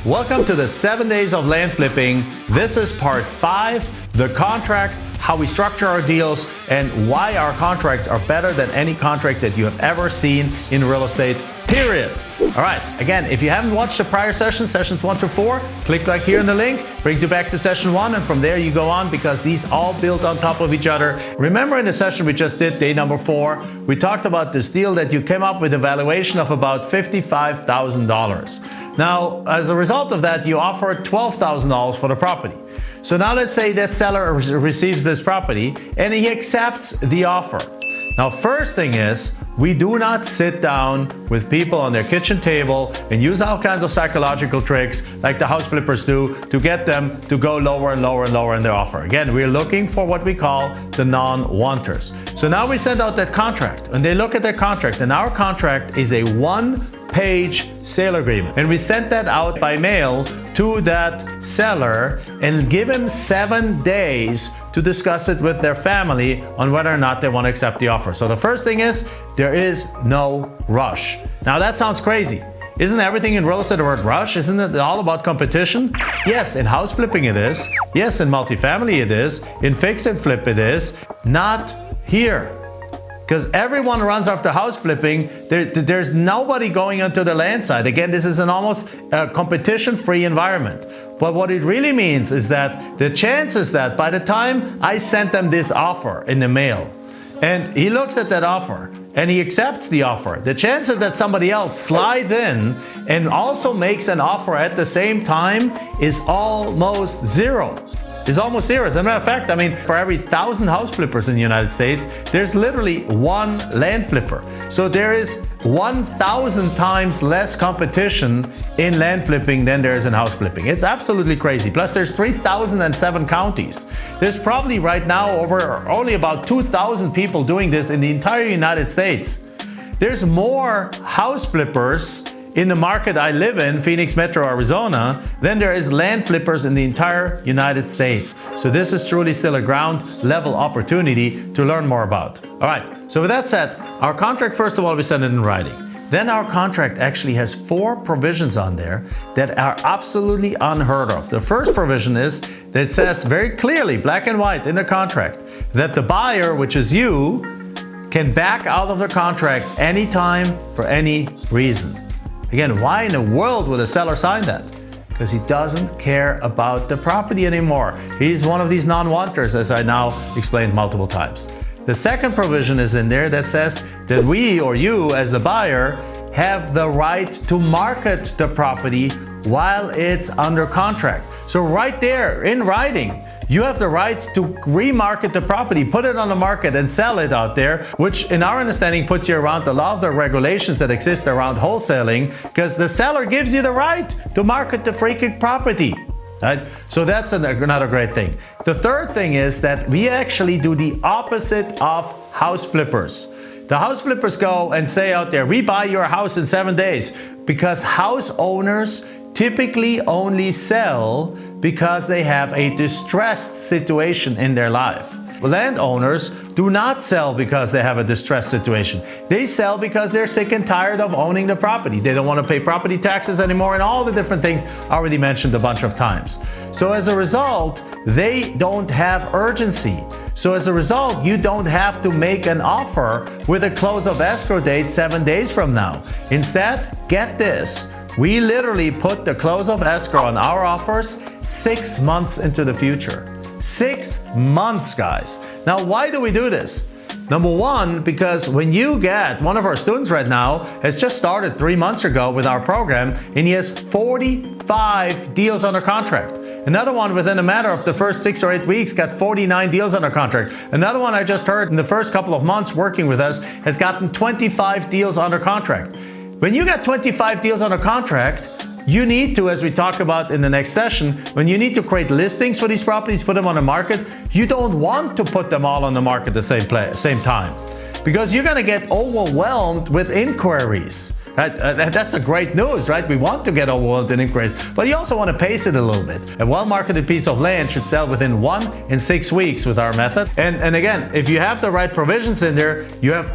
Welcome to the 7 days of land flipping. This is part 5, the contract, how we structure our deals, and why our contracts are better than any contract that you have ever seen in real estate, period. All right, again, if you haven't watched the prior sessions 1 to 4, click like here in the link, brings you back to session 1, and from there you go on because these all build on top of each other. Remember in the session we just did, day number 4, we talked about this deal that you came up with a valuation of about $55,000. Now, as a result of that, you offer $12,000 for the property. So now let's say that seller receives this property and he accepts the offer. Now, first thing is, we do not sit down with people on their kitchen table and use all kinds of psychological tricks like the house flippers do to get them to go lower and lower and lower in their offer. Again, we're looking for what we call the non-wanters. So now we send out that contract and they look at their contract, and our contract is a one-page sale agreement. And we sent that out by mail to that seller and give him 7 days to discuss it with their family on whether or not they want to accept the offer. So the first thing is, there is no rush. Now that sounds crazy. Isn't everything in real estate a word rush? Isn't it all about competition? Yes, in house flipping it is. Yes, in multifamily it is. In fix and flip it is. Not here. Because everyone runs after house flipping. There's nobody going onto the land side. Again, this is an almost competition-free environment. But what it really means is that the chances that by the time I sent them this offer in the mail, and he looks at that offer and he accepts the offer, the chances that somebody else slides in and also makes an offer at the same time is almost zero. Is almost zero. As a matter of fact, I mean, for every 1,000 house flippers in the United States, there's literally one land flipper. So there is 1,000 times less competition in land flipping than there is in house flipping. It's absolutely crazy. Plus, there's 3,007 counties. There's probably right now only about 2,000 people doing this in the entire United States. There's more house flippers in the market I live in, Phoenix Metro, Arizona, then there is land flippers in the entire United States. So this is truly still a ground level opportunity to learn more about. All right, so with that said, our contract, first of all, we send it in writing. Then our contract actually has 4 provisions on there that are absolutely unheard of. The first provision is that it says very clearly, black and white in the contract, that the buyer, which is you, can back out of the contract anytime for any reason. Again, why in the world would a seller sign that? Because he doesn't care about the property anymore. He's one of these non-wanters, as I now explained multiple times. The second provision is in there that says that we, or you as the buyer, have the right to market the property while it's under contract. So right there in writing, you have the right to remarket the property, put it on the market and sell it out there, which in our understanding puts you around a lot of the regulations that exist around wholesaling, because the seller gives you the right to market the freaking property. Right? So that's another great thing. The third thing is that we actually do the opposite of house flippers. The house flippers go and say out there, we buy your house in 7 days, because house owners typically only sell because they have a distressed situation in their life. Landowners do not sell because they have a distressed situation. They sell because they're sick and tired of owning the property. They don't want to pay property taxes anymore and all the different things already mentioned a bunch of times. So as a result, they don't have urgency. So as a result, you don't have to make an offer with a close of escrow date 7 days from now. Instead, get this. We literally put the close of escrow on our offers 6 months into the future. 6 months, guys. Now, why do we do this? Number one, because when you get, one of our students right now has just started 3 months ago with our program, and he has 45 deals under contract. Another one within a matter of the first 6 or 8 weeks got 49 deals under contract. Another one I just heard in the first couple of months working with us has gotten 25 deals under contract. When you got 25 deals under contract, you need to, as we talk about in the next session, when you need to create listings for these properties, put them on the market, you don't want to put them all on the market at the same time, because you're going to get overwhelmed with inquiries. Right? That's a great news, right? We want to get overwhelmed in inquiries, but you also want to pace it a little bit. A well-marketed piece of land should sell within 1 and 6 weeks with our method. And again, if you have the right provisions in there,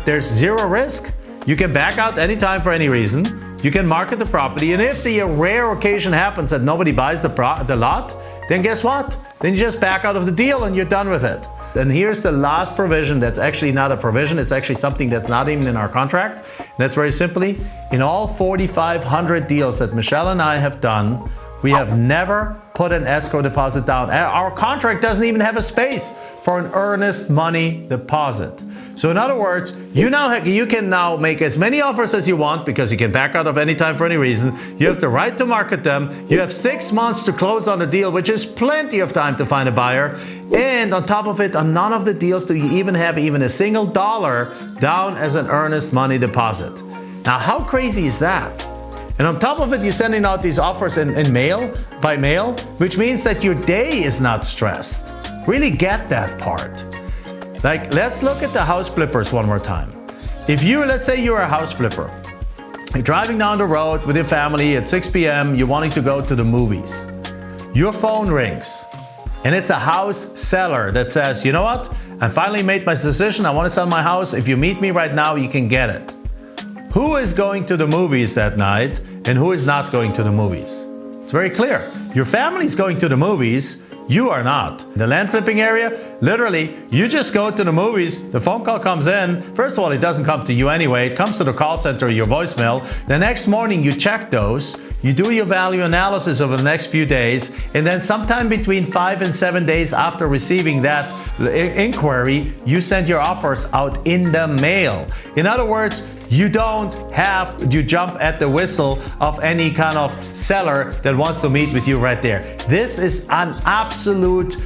there's zero risk. You can back out anytime for any reason. you can market the property, and if the rare occasion happens that nobody buys the lot, then guess what? Then you just back out of the deal and you're done with it. And here's the last provision that's actually not a provision, it's actually something that's not even in our contract. And that's very simply, in all 4,500 deals that Michelle and I have done, we have never put an escrow deposit down. Our contract doesn't even have a space for an earnest money deposit. So in other words, you can now make as many offers as you want because you can back out of any time for any reason. You have the right to market them. You have 6 months to close on the deal, which is plenty of time to find a buyer. And on top of it, on none of the deals do you even have even a single dollar down as an earnest money deposit. Now, how crazy is that? And on top of it, you're sending out these offers by mail, which means that your day is not stressed. Really get that part. Like, let's look at the house flippers one more time. Let's say you're a house flipper. You're driving down the road with your family at 6 p.m. You're wanting to go to the movies. Your phone rings and it's a house seller that says, you know what? I finally made my decision. I want to sell my house. If you meet me right now, you can get it. Who is going to the movies that night and who is not going to the movies? It's very clear. Your family is going to the movies. You are not. In the land flipping area, literally, you just go to the movies, the phone call comes in. First of all, it doesn't come to you anyway. It comes to the call center, your voicemail. The next morning, you check those. You do your value analysis over the next few days. And then sometime between 5 and 7 days after receiving that inquiry, you send your offers out in the mail. In other words, you don't have to jump at the whistle of any kind of seller that wants to meet with you right there. This is an absolute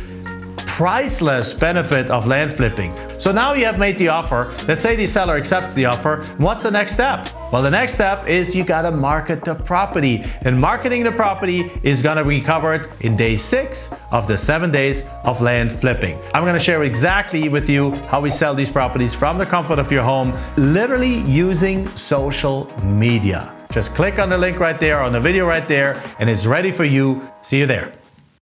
priceless benefit of land flipping. So now you have made the offer. Let's say the seller accepts the offer. What's the next step? Well, the next step is you gotta market the property. And marketing the property is gonna be covered in day 6 of the 7 days of land flipping. I'm gonna share exactly with you how we sell these properties from the comfort of your home, literally using social media. Just click on the link right there, on the video right there, and it's ready for you. See you there.